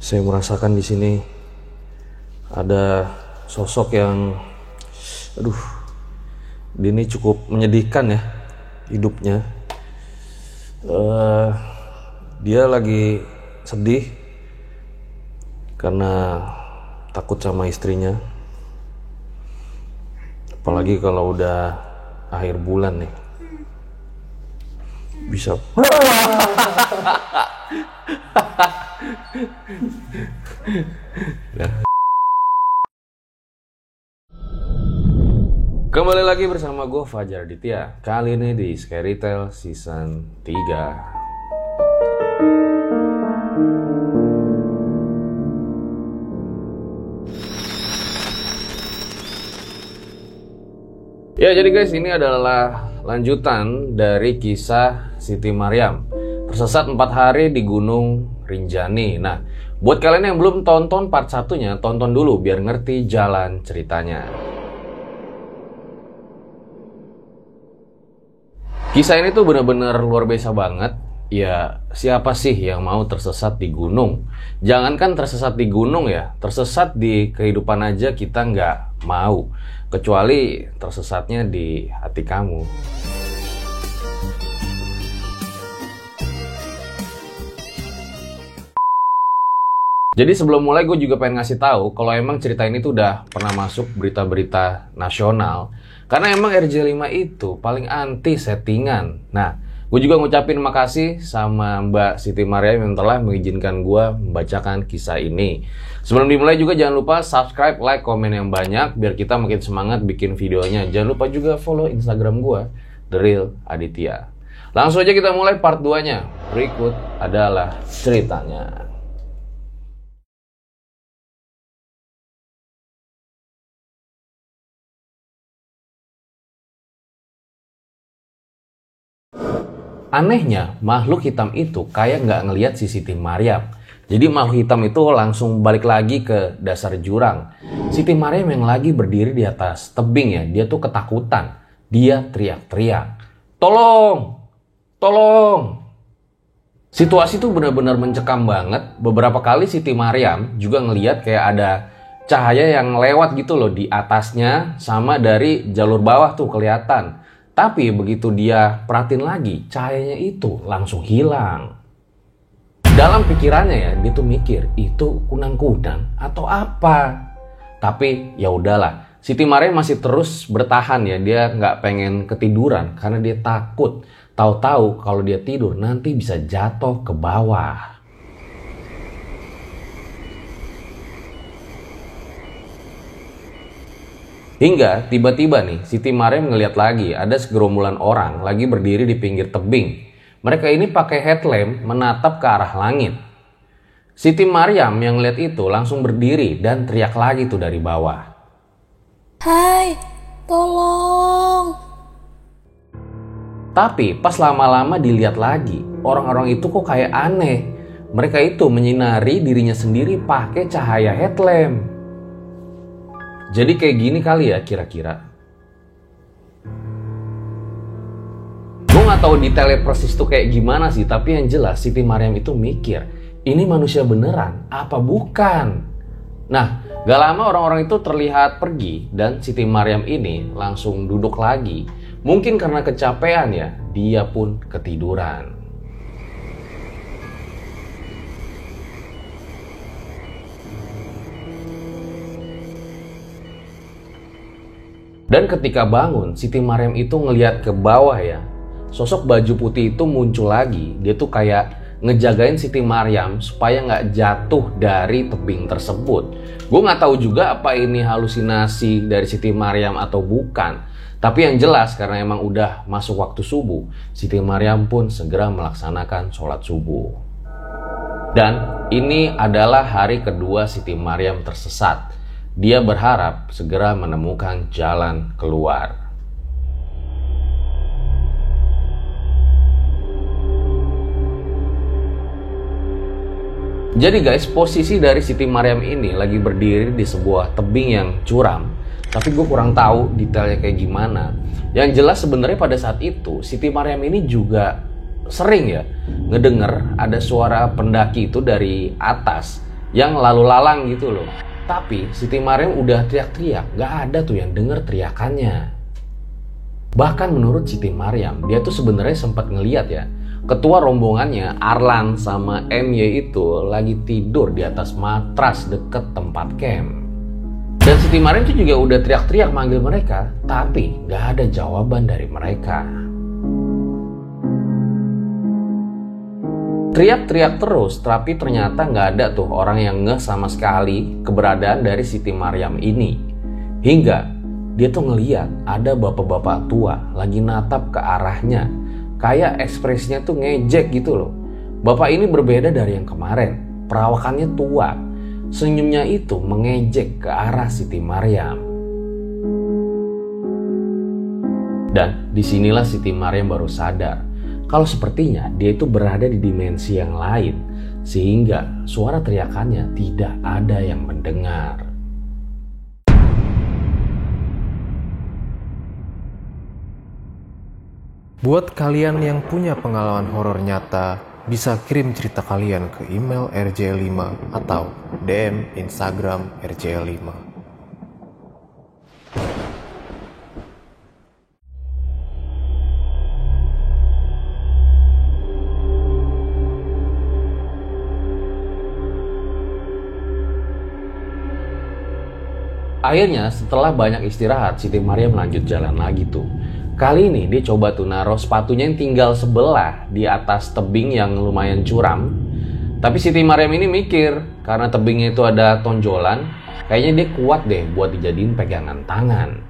Saya merasakan di sini ada sosok yang, ini cukup menyedihkan ya hidupnya. Dia lagi sedih karena takut sama istrinya. Apalagi kalau udah akhir bulan nih. Bisa Kembali lagi bersama gue Fajar Aditya. Kali ini di Scary Tale Season 3. Ya, jadi guys, ini adalah lanjutan dari kisah Siti Maryam tersesat 4 hari di Gunung Rinjani. Nah, buat kalian yang belum tonton part 1-nya, tonton dulu biar ngerti jalan ceritanya. Kisah ini tuh bener-bener luar biasa banget. Ya, siapa sih yang mau tersesat di gunung? Jangankan tersesat di gunung ya, tersesat di kehidupan aja kita nggak mau. Kecuali tersesatnya di hati kamu. Jadi sebelum mulai gue juga pengen ngasih tahu kalau emang cerita ini tuh udah pernah masuk berita-berita nasional. Karena emang RJ5 itu paling anti settingan. Nah, gue juga ngucapin makasih sama Mbak Siti Maryam yang telah mengizinkan gue membacakan kisah ini. Sebelum dimulai juga jangan lupa subscribe, like, komen yang banyak biar kita makin semangat bikin videonya. Jangan lupa juga follow Instagram gue, The Real Aditya. Langsung aja kita mulai part 2-nya. Berikut adalah ceritanya. Anehnya, makhluk hitam itu kayak nggak ngelihat si Siti Maryam. Jadi makhluk hitam itu langsung balik lagi ke dasar jurang. Siti Maryam yang lagi berdiri di atas tebing ya, dia tuh ketakutan. Dia teriak-teriak, "Tolong! Tolong!" Situasi tuh benar-benar mencekam banget. Beberapa kali Siti Maryam juga ngelihat kayak ada cahaya yang lewat gitu loh di atasnya, sama dari jalur bawah tuh kelihatan. Tapi begitu dia perhatiin lagi, cahayanya itu langsung hilang. Dalam pikirannya ya, dia tuh mikir, itu kunang-kunang atau apa? Tapi ya udahlah, Siti Maryam masih terus bertahan ya, dia nggak pengen ketiduran karena dia takut. Tahu-tahu kalau dia tidur nanti bisa jatuh ke bawah. Hingga tiba-tiba nih, Siti Maryam ngeliat lagi ada segerombolan orang lagi berdiri di pinggir tebing. Mereka ini pakai headlamp menatap ke arah langit. Siti Maryam yang ngeliat itu langsung berdiri dan teriak lagi tuh dari bawah. "Hai, tolong!" Tapi pas lama-lama dilihat lagi, orang-orang itu kok kayak aneh. Mereka itu menyinari dirinya sendiri pakai cahaya headlamp. Jadi kayak gini kali ya kira-kira. Gue gak tahu detailnya persis tuh kayak gimana sih, tapi yang jelas Siti Maryam itu mikir, ini manusia beneran apa bukan? Nah, gak lama orang-orang itu terlihat pergi dan Siti Maryam ini langsung duduk lagi. Mungkin karena kecapean ya, dia pun ketiduran. Dan ketika bangun, Siti Maryam itu ngelihat ke bawah ya. Sosok baju putih itu muncul lagi. Dia tuh kayak ngejagain Siti Maryam supaya nggak jatuh dari tebing tersebut. Gue nggak tahu juga apa ini halusinasi dari Siti Maryam atau bukan. Tapi yang jelas karena emang udah masuk waktu subuh, Siti Maryam pun segera melaksanakan sholat subuh. Dan ini adalah hari kedua Siti Maryam tersesat. Dia berharap segera menemukan jalan keluar. Jadi guys, posisi dari Siti Maryam ini lagi berdiri di sebuah tebing yang curam. Tapi gue kurang tahu detailnya kayak gimana. Yang jelas sebenarnya pada saat itu Siti Maryam ini juga sering ya ngedenger ada suara pendaki itu dari atas. yang lalu lalang gitu loh. Tapi Siti Maryam udah teriak-teriak, gak ada tuh yang denger teriakannya. Bahkan menurut Siti Maryam, dia tuh sebenarnya sempat ngeliat ya, ketua rombongannya Arlan sama MY itu lagi tidur di atas matras deket tempat camp. Dan Siti Maryam tuh juga udah teriak-teriak manggil mereka, tapi gak ada jawaban dari mereka. Teriak-teriak terus, tapi ternyata nggak ada tuh orang yang ngeh sama sekali keberadaan dari Siti Maryam ini. Hingga dia tuh ngeliat ada bapak-bapak tua lagi natap ke arahnya. Kayak ekspresinya tuh ngejek gitu loh. Bapak ini berbeda dari yang kemarin. Perawakannya tua. Senyumnya itu mengejek ke arah Siti Maryam. Dan disinilah Siti Maryam baru sadar kalau sepertinya dia itu berada di dimensi yang lain, sehingga suara teriakannya tidak ada yang mendengar. Buat kalian yang punya pengalaman horor nyata, bisa kirim cerita kalian ke email rj5 atau DM Instagram rj5. Akhirnya setelah banyak istirahat, Siti Maryam lanjut jalan lagi tuh. Kali ini dia coba tuh naruh sepatunya yang tinggal sebelah di atas tebing yang lumayan curam. Tapi Siti Maryam ini mikir, karena tebingnya itu ada tonjolan, kayaknya dia kuat deh buat dijadiin pegangan tangan.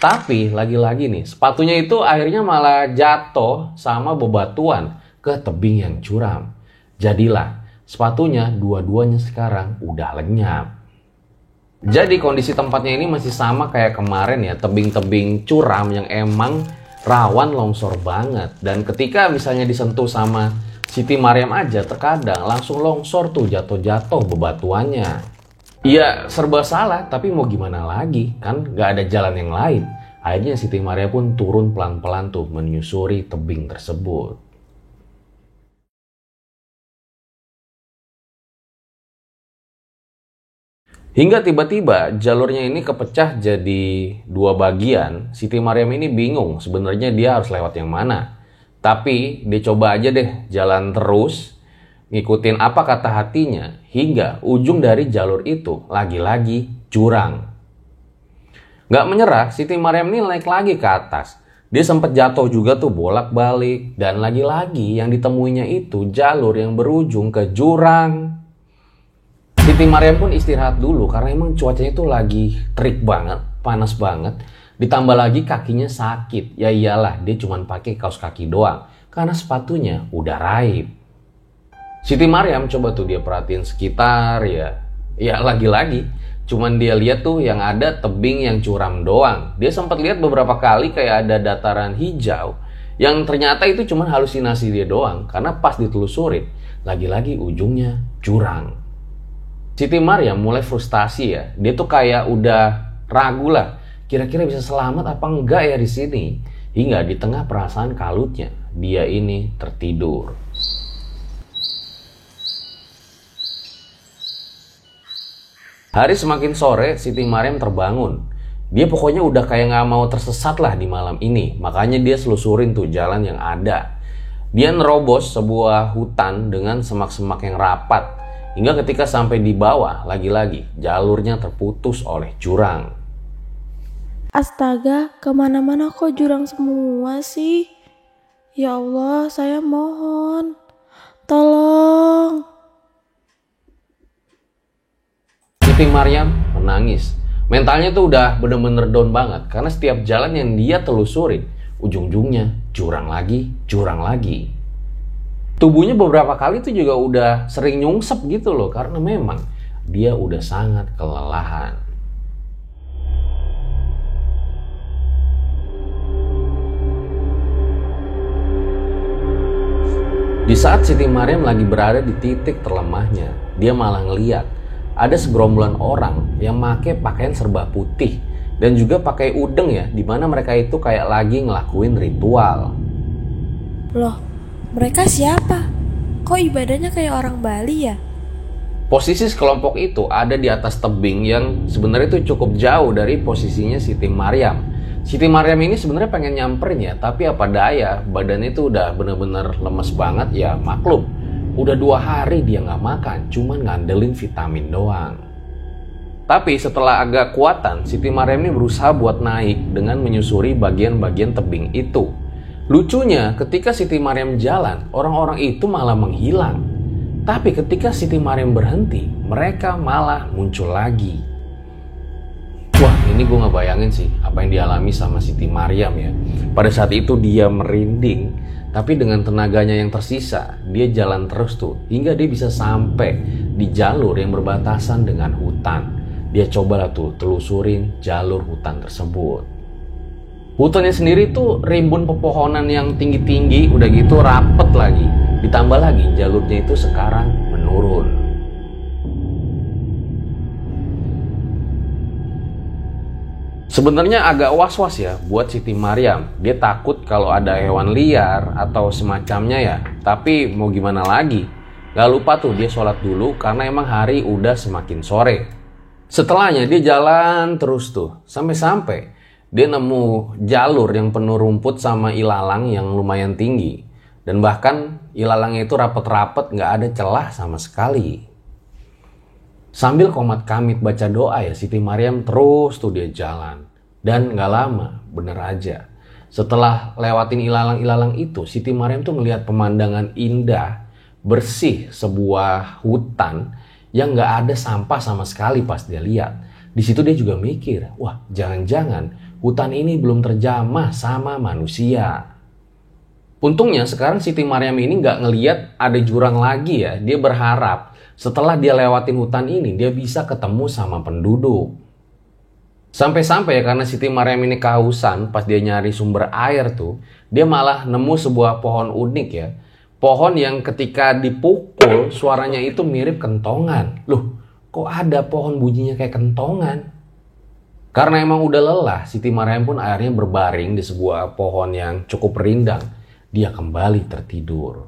Tapi lagi-lagi nih, sepatunya itu akhirnya malah jatuh sama bebatuan ke tebing yang curam. Jadilah sepatunya dua-duanya sekarang udah lenyap. Jadi kondisi tempatnya ini masih sama kayak kemarin ya, tebing-tebing curam yang emang rawan longsor banget. Dan ketika misalnya disentuh sama Siti Maryam aja, terkadang langsung longsor tuh, jatuh-jatuh bebatuannya. Iya serba salah, tapi mau gimana lagi, kan gak ada jalan yang lain. Akhirnya Siti Maryam pun turun pelan-pelan tuh menyusuri tebing tersebut. Hingga tiba-tiba jalurnya ini kepecah jadi dua bagian. Siti Maryam ini bingung sebenarnya dia harus lewat yang mana. Tapi dia coba aja deh jalan terus, ngikutin apa kata hatinya, hingga ujung dari jalur itu lagi-lagi jurang. Gak menyerah, Siti Maryam ini naik lagi ke atas. Dia sempat jatuh juga tuh bolak-balik, dan lagi-lagi yang ditemuinya itu jalur yang berujung ke jurang. Siti Maryam pun istirahat dulu karena emang cuacanya itu lagi terik banget, panas banget. Ditambah lagi kakinya sakit. Ya iyalah, dia cuma pakai kaos kaki doang karena sepatunya udah raib. Siti Maryam coba tuh dia perhatiin sekitar ya. Ya lagi-lagi, cuman dia lihat tuh yang ada tebing yang curam doang. Dia sempat lihat beberapa kali kayak ada dataran hijau yang ternyata itu cuma halusinasi dia doang karena pas ditelusurin lagi-lagi ujungnya jurang. Siti Maryam mulai frustasi ya. Dia tuh kayak udah ragu lah. Kira-kira bisa selamat apa enggak ya di sini? Hingga di tengah perasaan kalutnya, dia ini tertidur. Hari semakin sore, Siti Maryam terbangun. Dia pokoknya udah kayak gak mau tersesat lah di malam ini. Makanya dia selusurin tuh jalan yang ada. Dia nerobos sebuah hutan dengan semak-semak yang rapat. Hingga ketika sampai di bawah, lagi-lagi jalurnya terputus oleh jurang. Astaga, kemana-mana kok jurang semua sih? Ya Allah, saya mohon. Tolong. Siti Maryam menangis. Mentalnya tuh udah bener-bener down banget. Karena setiap jalan yang dia telusurin, ujung-ujungnya jurang lagi, jurang lagi. Tubuhnya beberapa kali tuh juga udah sering nyungsep gitu loh. Karena memang dia udah sangat kelelahan. Di saat Siti Maryam lagi berada di titik terlemahnya, dia malah ngeliat ada segerombolan orang yang pakai pakaian serba putih dan juga pakai udeng ya, dimana mereka itu kayak lagi ngelakuin ritual. Loh, mereka siapa? Kok ibadahnya kayak orang Bali ya? Posisi sekelompok itu ada di atas tebing yang sebenarnya itu cukup jauh dari posisinya Siti Maryam. Siti Maryam ini sebenarnya pengen nyamperin ya, tapi apa daya, badannya itu udah bener-bener lemes banget ya, maklum. Udah 2 hari dia nggak makan, cuman ngandelin vitamin doang. Tapi setelah agak kuatan, Siti Maryam ini berusaha buat naik dengan menyusuri bagian-bagian tebing itu. Lucunya, ketika Siti Maryam jalan, orang-orang itu malah menghilang. Tapi ketika Siti Maryam berhenti, mereka malah muncul lagi. Wah, ini gue gak bayangin sih apa yang dialami sama Siti Maryam ya. Pada saat itu dia merinding, tapi dengan tenaganya yang tersisa, dia jalan terus tuh hingga dia bisa sampai di jalur yang berbatasan dengan hutan. Dia cobalah tuh telusurin jalur hutan tersebut. Hutannya sendiri tuh rimbun pepohonan yang tinggi-tinggi, udah gitu rapet lagi. Ditambah lagi jalurnya itu sekarang menurun. Sebenarnya agak was-was ya buat Siti Maryam. Dia takut kalau ada hewan liar atau semacamnya ya. Tapi mau gimana lagi? Gak lupa tuh dia sholat dulu karena emang hari udah semakin sore. Setelahnya dia jalan terus tuh. Sampai-sampai dia nemu jalur yang penuh rumput sama ilalang yang lumayan tinggi. Dan bahkan ilalangnya itu rapet-rapet, gak ada celah sama sekali. Sambil komat kamit baca doa ya, Siti Maryam terus tuh dia jalan. Dan gak lama, bener aja. Setelah lewatin ilalang-ilalang itu, Siti Maryam tuh ngelihat pemandangan indah, bersih, sebuah hutan yang gak ada sampah sama sekali pas dia lihat. Di situ dia juga mikir, wah jangan-jangan hutan ini belum terjamah sama manusia. Untungnya sekarang Siti Maryam ini nggak ngeliat ada jurang lagi ya. Dia berharap setelah dia lewatin hutan ini dia bisa ketemu sama penduduk. Sampai-sampai ya karena Siti Maryam ini kehausan pas dia nyari sumber air tuh. Dia malah nemu sebuah pohon unik ya. Pohon yang ketika dipukul suaranya itu mirip kentongan. Loh, kok ada pohon bunyinya kayak kentongan? Karena emang udah lelah, Siti Maryam pun akhirnya berbaring di sebuah pohon yang cukup rindang. Dia kembali tertidur.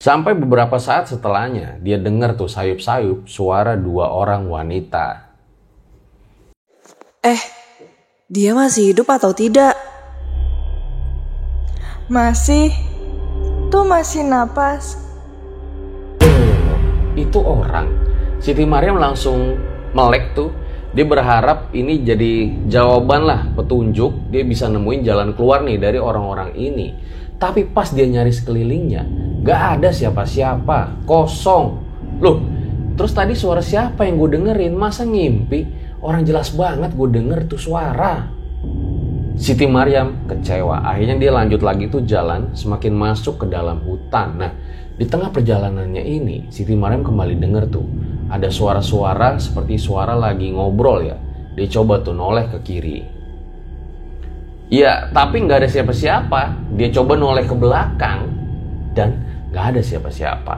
Sampai beberapa saat setelahnya, dia dengar tuh sayup-sayup suara 2 orang wanita. Dia masih hidup atau tidak? Masih. Tuh masih napas. Itu orang. Siti Maryam langsung melek tuh. Dia berharap ini jadi jawaban lah, petunjuk. Dia bisa nemuin jalan keluar nih dari orang-orang ini. Tapi pas dia nyari sekelilingnya, gak ada siapa-siapa, kosong. Loh, terus tadi suara siapa yang gue dengerin? Masa ngimpi? Orang jelas banget gue denger tuh suara. Siti Maryam kecewa. Akhirnya dia lanjut lagi tuh jalan, semakin masuk ke dalam hutan. Nah, di tengah perjalanannya ini, Siti Maryam kembali denger tuh ada suara-suara seperti suara lagi ngobrol ya. Dia coba tuh noleh ke kiri. Ya, tapi nggak ada siapa-siapa. Dia coba noleh ke belakang dan nggak ada siapa-siapa.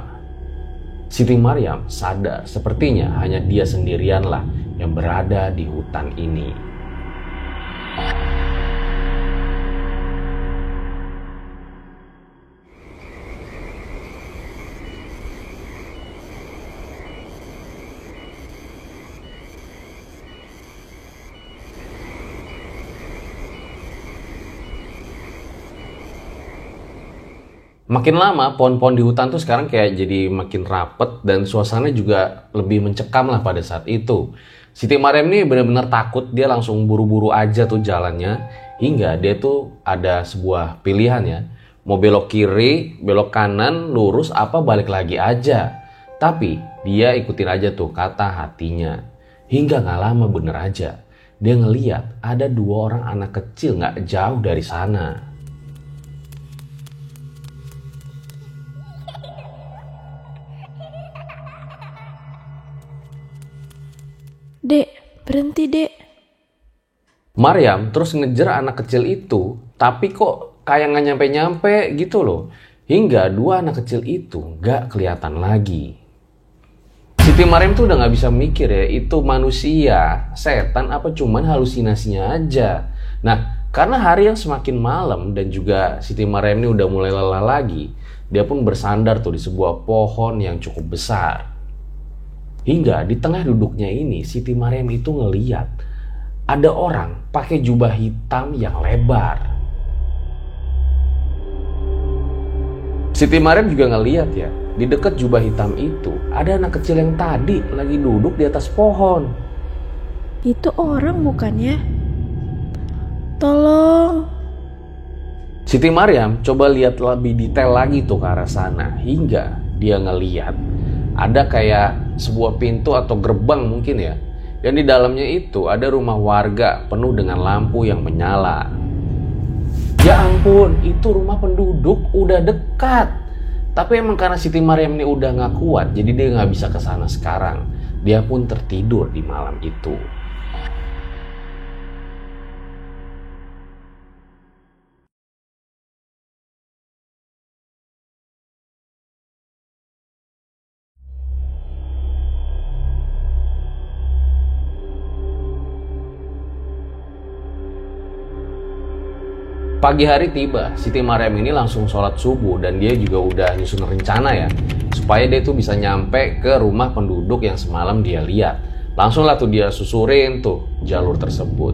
Siti Maryam sadar sepertinya hanya dia sendirianlah yang berada di hutan ini. Makin lama pohon-pohon di hutan tuh sekarang kayak jadi makin rapet dan suasana juga lebih mencekam lah pada saat itu. Siti Maryam ini benar-benar takut, dia langsung buru-buru aja tuh jalannya hingga dia tuh ada sebuah pilihan ya. Mau belok kiri, belok kanan, lurus apa balik lagi aja. Tapi dia ikutin aja tuh kata hatinya. Hingga gak lama bener aja dia ngeliat ada 2 orang anak kecil gak jauh dari sana. Dek, berhenti dek. Maryam terus ngejar anak kecil itu, tapi kok kayak gak nyampe-nyampe gitu loh. Hingga 2 anak kecil itu gak kelihatan lagi. Siti Maryam tuh udah gak bisa mikir ya, itu manusia, setan apa cuman halusinasinya aja. Nah, Karena hari yang semakin malam dan juga Siti Maryam ini udah mulai lelah lagi, dia pun bersandar tuh di sebuah pohon yang cukup besar. Hingga di tengah duduknya ini Siti Maryam itu ngeliat ada orang pakai jubah hitam yang lebar. Siti Maryam juga ngeliat ya, di dekat jubah hitam itu ada anak kecil yang tadi lagi duduk di atas pohon. Itu orang bukannya? Tolong. Siti Maryam coba lihat lebih detail lagi tuh ke arah sana, hingga dia ngeliat ada kayak sebuah pintu atau gerbang mungkin ya. Dan di dalamnya itu ada rumah warga penuh dengan lampu yang menyala. Ya ampun, itu rumah penduduk udah dekat. Tapi emang karena Siti Maryam ini udah gak kuat, jadi dia gak bisa kesana sekarang. Dia pun tertidur di malam itu. Pagi hari tiba, Siti Maryam ini langsung sholat subuh dan dia juga udah nyusun rencana ya, supaya dia tuh bisa nyampe ke rumah penduduk yang semalam dia lihat. Langsung lah tuh dia susurin tuh jalur tersebut.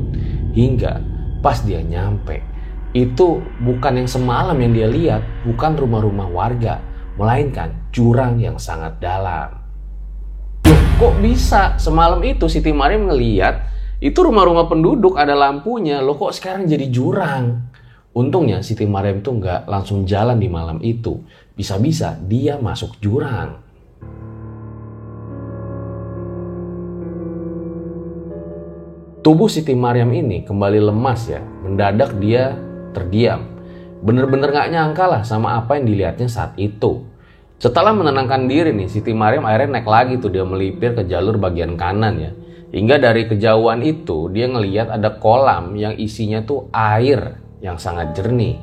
Hingga pas dia nyampe, itu bukan yang semalam yang dia lihat, bukan rumah-rumah warga, melainkan jurang yang sangat dalam. Loh, kok bisa? Semalam itu Siti Maryam ngeliat itu rumah-rumah penduduk ada lampunya, loh kok sekarang jadi jurang? Untungnya Siti Maryam tuh nggak langsung jalan di malam itu. Bisa-bisa dia masuk jurang. Tubuh Siti Maryam ini kembali lemas ya. Mendadak dia terdiam. Bener-bener nggak nyangka lah sama apa yang dilihatnya saat itu. Setelah menenangkan diri nih, Siti Maryam akhirnya naik lagi tuh, dia melipir ke jalur bagian kanan ya. Hingga dari kejauhan itu dia ngelihat ada kolam yang isinya tuh air yang sangat jernih.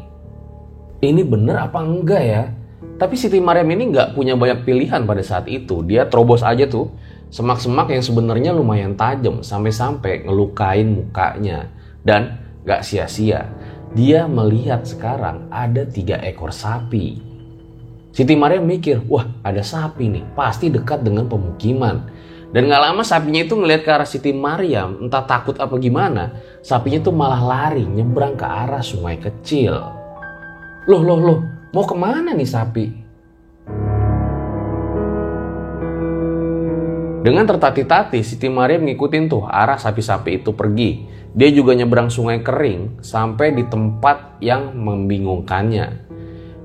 Ini bener apa enggak ya? Tapi Siti Maryam ini nggak punya banyak pilihan pada saat itu. Dia terobos aja tuh semak-semak yang sebenarnya lumayan tajam sampai-sampai ngelukain mukanya. Dan nggak sia-sia, dia melihat sekarang ada 3 ekor sapi. Siti Maryam mikir, wah ada sapi nih, pasti dekat dengan pemukiman. Dan gak lama sapinya itu ngeliat ke arah Siti Maryam, entah takut apa gimana, sapinya itu malah lari nyebrang ke arah sungai kecil. Loh, mau kemana nih sapi? Dengan tertati-tati, Siti Maryam ngikutin tuh arah sapi-sapi itu pergi. Dia juga nyebrang sungai kering sampai di tempat yang membingungkannya.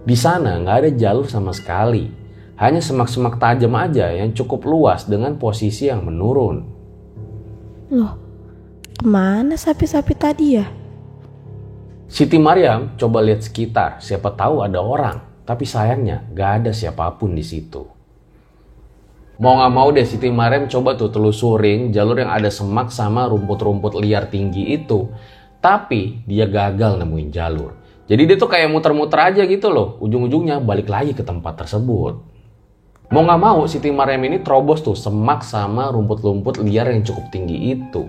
Di sana gak ada jalur sama sekali. Hanya semak-semak tajam aja yang cukup luas dengan posisi yang menurun. Loh, kemana sapi-sapi tadi ya? Siti Maryam coba lihat sekitar, siapa tahu ada orang. Tapi sayangnya gak ada siapapun di situ. Mau gak mau deh Siti Maryam coba tuh telusurin jalur yang ada semak sama rumput-rumput liar tinggi itu. Tapi dia gagal nemuin jalur. Jadi dia tuh kayak muter-muter aja gitu loh. Ujung-ujungnya balik lagi ke tempat tersebut. Mau gak mau Siti Maryam ini terobos tuh semak sama rumput-rumput liar yang cukup tinggi itu.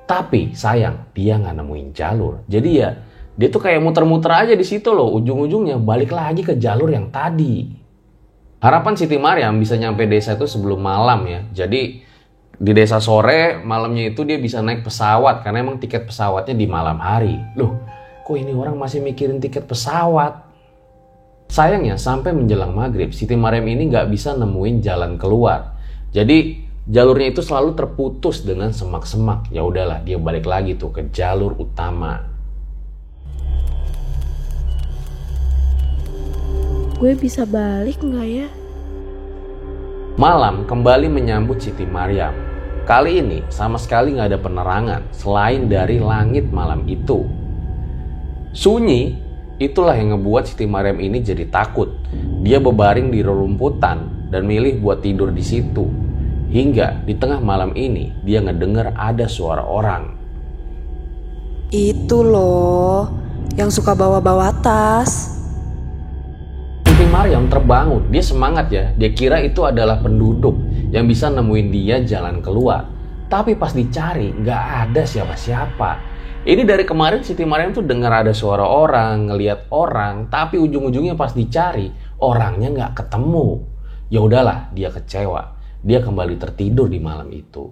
Tapi sayang dia gak nemuin jalur. Jadi ya dia tuh kayak muter-muter aja di situ loh. Ujung-ujungnya balik lagi ke jalur yang tadi. Harapan Siti Maryam bisa nyampe desa itu sebelum malam ya. Jadi di desa sore, malamnya itu dia bisa naik pesawat. Karena emang tiket pesawatnya di malam hari. Loh, kok ini orang masih mikirin tiket pesawat? Sayangnya sampai menjelang maghrib, Siti Maryam ini nggak bisa nemuin jalan keluar. Jadi jalurnya itu selalu terputus dengan semak-semak. Ya udahlah, dia balik lagi tuh ke jalur utama. Gue bisa balik nggak ya? Malam kembali menyambut Siti Maryam. Kali ini sama sekali nggak ada penerangan selain dari langit malam itu. Sunyi. Itulah yang ngebuat Siti Maryam ini jadi takut. Dia berbaring di rerumputan dan milih buat tidur di situ. Hingga di tengah malam ini dia ngedengar ada suara orang. Itu loh, yang suka bawa-bawa tas. Siti Maryam terbangun, dia semangat ya. Dia kira itu adalah penduduk yang bisa nemuin dia jalan keluar. Tapi pas dicari nggak ada siapa-siapa. Ini dari kemarin Siti Maryam tuh dengar ada suara orang, ngelihat orang, tapi ujung-ujungnya pas dicari, orangnya nggak ketemu. Ya udahlah, dia kecewa. Dia kembali tertidur di malam itu.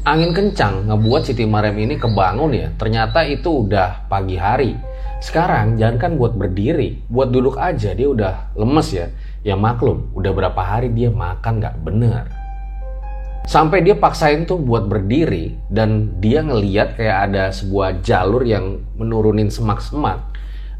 Angin kencang ngebuat Siti Maryam ini kebangun ya. Ternyata itu udah pagi hari. Sekarang jangankan buat berdiri, buat duduk aja dia udah lemes ya. Ya maklum, udah berapa hari dia makan gak bener. Sampai dia paksain tuh buat berdiri dan dia ngeliat kayak ada sebuah jalur yang menurunin semak-semak.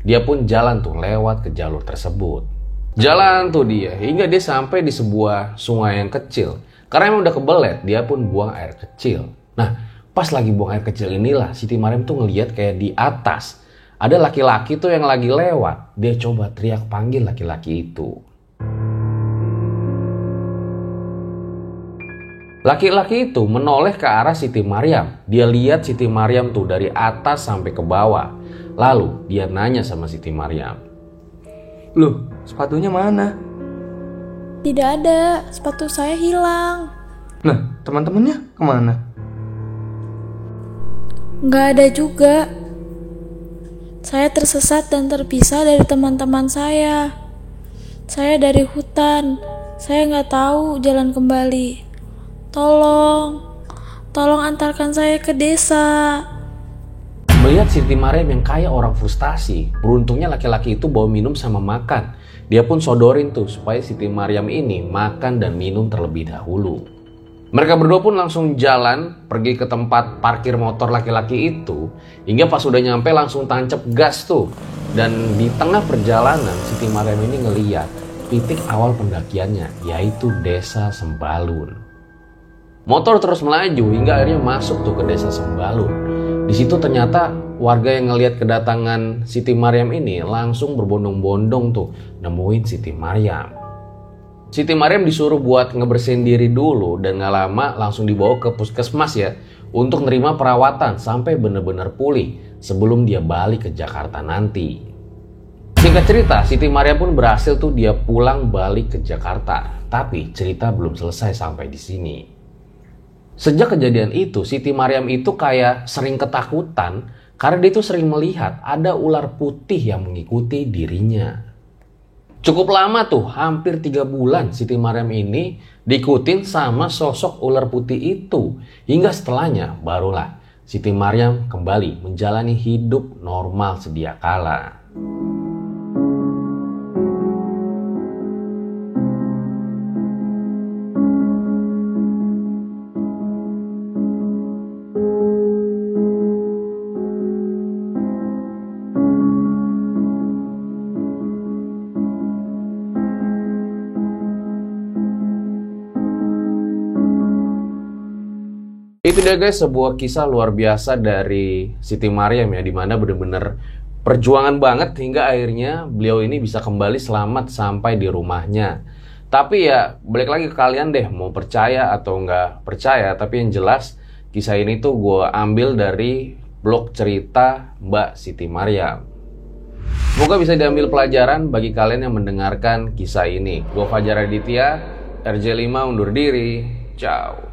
Dia pun jalan tuh lewat ke jalur tersebut. Jalan tuh dia hingga dia sampai di sebuah sungai yang kecil. Karena emang udah kebelet, dia pun buang air kecil. Nah, pas lagi buang air kecil inilah Siti Maryam tuh ngeliat kayak di atas ada laki-laki tuh yang lagi lewat. Dia coba teriak panggil laki-laki itu. Laki-laki itu menoleh ke arah Siti Maryam. Dia lihat Siti Maryam tuh dari atas sampai ke bawah. Lalu dia nanya sama Siti Maryam. Loh, sepatunya mana? Tidak ada, sepatu saya hilang. Nah, teman-temannya kemana? Nggak ada juga. Saya tersesat dan terpisah dari teman-teman saya. Saya dari hutan. Saya nggak tahu jalan kembali. Tolong antarkan saya ke desa. Melihat Siti Maryam yang kayak orang frustasi, beruntungnya laki-laki itu bawa minum sama makan. Dia pun sodorin tuh supaya Siti Maryam ini makan dan minum terlebih dahulu. Mereka berdua pun langsung jalan pergi ke tempat parkir motor laki-laki itu. Hingga pas udah nyampe langsung tancap gas tuh. Dan di tengah perjalanan Siti Maryam ini ngeliat titik awal pendakiannya, yaitu desa Sembalun. Motor terus melaju hingga akhirnya masuk tuh ke desa Sembalun. Di situ ternyata warga yang ngelihat kedatangan Siti Maryam ini langsung berbondong-bondong tuh nemuin Siti Maryam. Siti Maryam disuruh buat ngebersihin diri dulu dan gak lama langsung dibawa ke puskesmas ya untuk nerima perawatan sampai bener-bener pulih sebelum dia balik ke Jakarta nanti. Singkat cerita, Siti Maryam pun berhasil tuh dia pulang balik ke Jakarta. Tapi cerita belum selesai sampai di sini. Sejak kejadian itu, Siti Maryam itu kayak sering ketakutan karena dia itu sering melihat ada ular putih yang mengikuti dirinya. Cukup lama tuh, hampir 3 bulan Siti Maryam ini diikutin sama sosok ular putih itu. Hingga setelahnya barulah Siti Maryam kembali menjalani hidup normal sedia kala. Itu dia guys, sebuah kisah luar biasa dari Siti Maryam ya, dimana bener-bener perjuangan banget hingga akhirnya beliau ini bisa kembali selamat sampai di rumahnya. Tapi ya balik lagi ke kalian deh, mau percaya atau nggak percaya. Tapi yang jelas kisah ini tuh gue ambil dari blog cerita Mbak Siti Maryam. Semoga bisa diambil pelajaran bagi kalian yang mendengarkan kisah ini. Gue Fajar Aditya, RJ5 undur diri. Ciao.